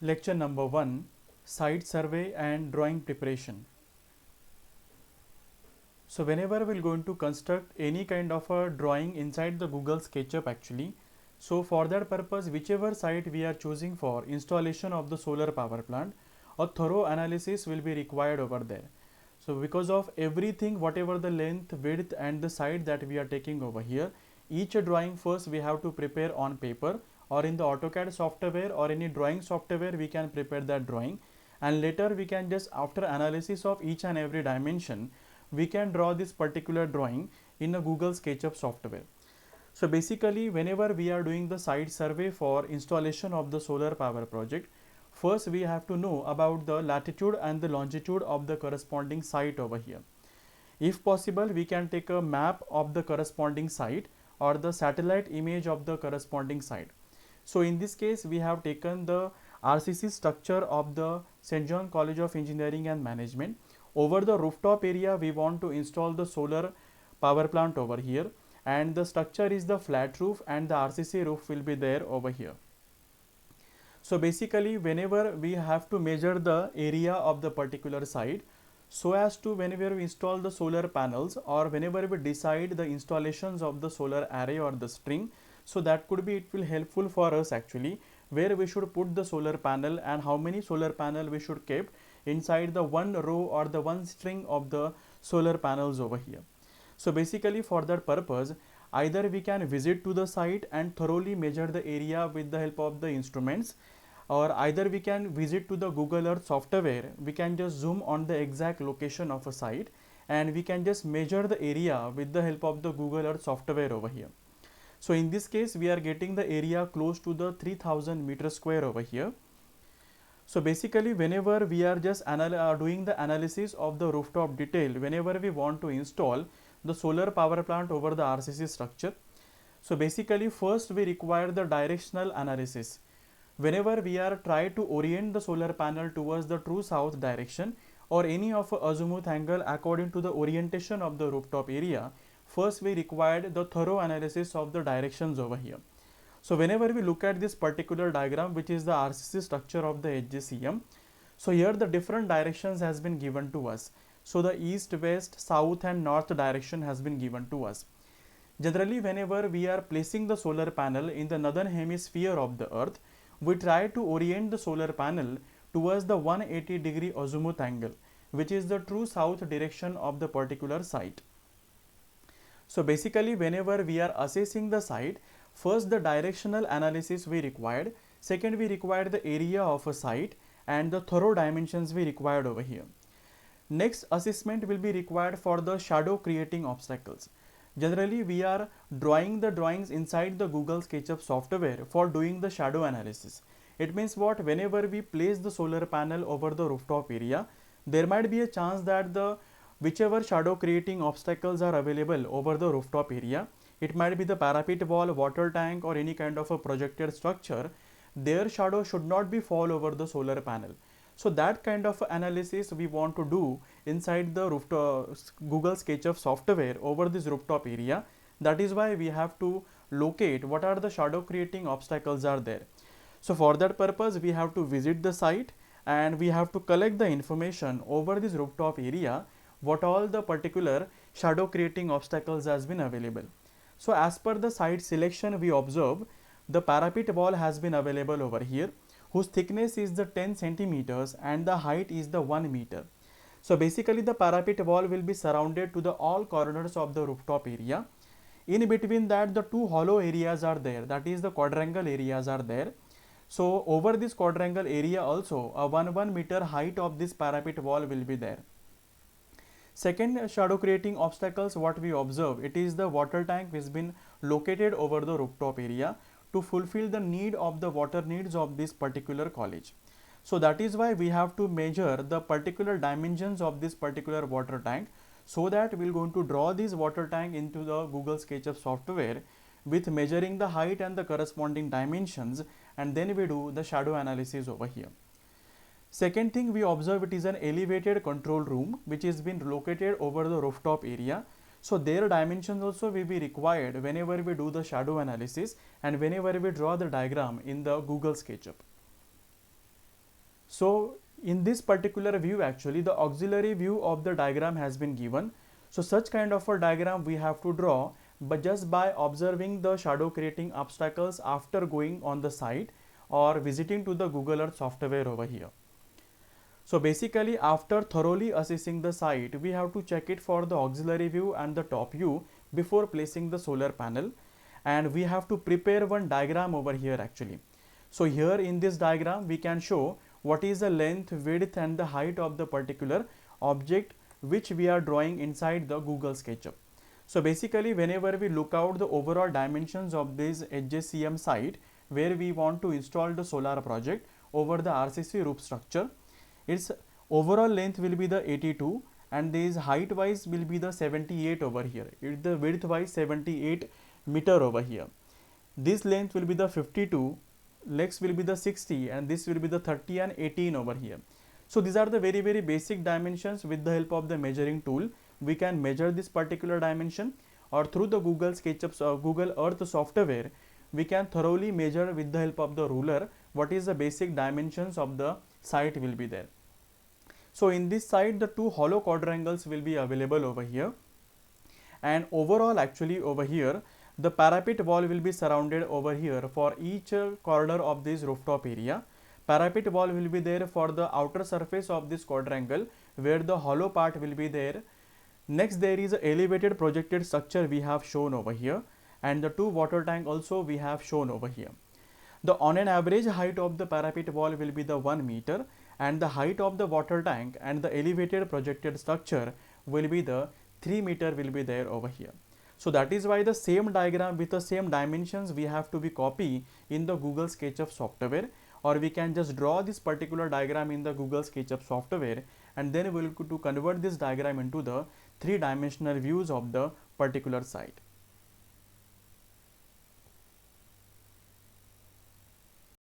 Lecture number 1, Site Survey and Drawing Preparation. So whenever we're going to construct any kind of a drawing inside the Google SketchUp actually, so for that purpose, whichever site we are choosing for installation of the solar power plant, a thorough analysis will be required over there. So because of everything, whatever the length, width and the site that we are taking over here, each drawing first we have to prepare on paper or in the AutoCAD software or any drawing software we can prepare that drawing, and later we can just, after analysis of each and every dimension, we can draw this particular drawing in a Google SketchUp software. So basically whenever we are doing the site survey for installation of the solar power project, first we have to know about the latitude and the longitude of the corresponding site over here. If possible, we can take a map of the corresponding site or the satellite image of the corresponding site. So in this case, we have taken the RCC structure of the St. John College of Engineering and Management. Over the rooftop area, we want to install the solar power plant over here, and the structure is the flat roof and the RCC roof will be there over here. So basically whenever we have to measure the area of the particular site, so as to whenever we install the solar panels or whenever we decide the installations of the solar array or the string, so that could be, it will helpful for us actually, where we should put the solar panel and how many solar panel we should keep inside the one row or the one string of the solar panels over here. So basically for that purpose, either we can visit to the site and thoroughly measure the area with the help of the instruments, or either we can visit to the Google Earth software. We can just zoom on the exact location of a site and we can just measure the area with the help of the Google Earth software over here. So in this case, we are getting the area close to the 3000 meter square over here. So basically whenever we are just doing the analysis of the rooftop detail, whenever we want to install the solar power plant over the RCC structure, so basically first we require the directional analysis. Whenever we are trying to orient the solar panel towards the true south direction or any of a azimuth angle according to the orientation of the rooftop area, first we required the thorough analysis of the directions over here. So whenever we look at this particular diagram, which is the RCC structure of the HGCM, so here the different directions has been given to us. So the east, west, south and north direction has been given to us. Generally whenever we are placing the solar panel in the northern hemisphere of the earth, we try to orient the solar panel towards the 180-degree azimuth angle, which is the true south direction of the particular site. So basically whenever we are assessing the site, first the directional analysis we required, second we required the area of a site and the thorough dimensions we required over here. Next assessment will be required for the shadow creating obstacles. Generally we are drawing the drawings inside the Google SketchUp software for doing the shadow analysis. It means what, whenever we place the solar panel over the rooftop area, there might be a chance that the whichever shadow creating obstacles are available over the rooftop area, it might be the parapet wall, water tank or any kind of a projected structure, their shadow should not be fall over the solar panel. So that kind of analysis we want to do inside the rooftop Google SketchUp software over this rooftop area. That is why we have to locate what are the shadow creating obstacles are there. So for that purpose, we have to visit the site and we have to collect the information over this rooftop area, what all the particular shadow creating obstacles has been available. So as per the site selection, we observe the parapet wall has been available over here, whose thickness is the 10 centimeters and the height is the 1 meter. So basically the parapet wall will be surrounded to the all corners of the rooftop area. In between that, the two hollow areas are there, that is the quadrangle areas are there. So over this quadrangle area also a 1 meter height of this parapet wall will be there. Second shadow creating obstacles what we observe, it is the water tank which has been located over the rooftop area to fulfill the need of the water needs of this particular college. So that is why we have to measure the particular dimensions of this particular water tank, so that we are going to draw this water tank into the Google SketchUp software with measuring the height and the corresponding dimensions, and then we do the shadow analysis over here. Second thing we observe, it is an elevated control room which is been located over the rooftop area. So their dimensions also will be required whenever we do the shadow analysis and whenever we draw the diagram in the Google SketchUp. So in this particular view, actually the auxiliary view of the diagram has been given. So such kind of a diagram we have to draw, but just by observing the shadow creating obstacles after going on the site or visiting to the Google Earth software over here. So basically, after thoroughly assessing the site, we have to check it for the auxiliary view and the top view before placing the solar panel, and we have to prepare one diagram over here actually. So here in this diagram we can show what is the length, width and the height of the particular object which we are drawing inside the Google SketchUp. So basically, whenever we look out the overall dimensions of this HJCM site where we want to install the solar project over the RCC roof structure, its overall length will be the 82 and this height wise will be the 78 over here. The width wise 78 meter over here. This length will be the 52, legs will be the 60 and this will be the 30 and 18 over here. So these are the very basic dimensions. With the help of the measuring tool we can measure this particular dimension, or through the Google SketchUp Google Earth software we can thoroughly measure with the help of the ruler what is the basic dimensions of the site will be there. So in this site the two hollow quadrangles will be available over here, and overall actually over here the parapet wall will be surrounded over here for each corner of this rooftop area. Parapet wall will be there for the outer surface of this quadrangle where the hollow part will be there. Next there is a elevated projected structure we have shown over here, and the two water tank also we have shown over here. The on an average height of the parapet wall will be the 1 meter, and the height of the water tank and the elevated projected structure will be the 3 meter will be there over here. So that is why the same diagram with the same dimensions we have to be copy in the Google SketchUp software, or we can just draw this particular diagram in the Google SketchUp software, and then we will to convert this diagram into the 3-dimensional views of the particular site.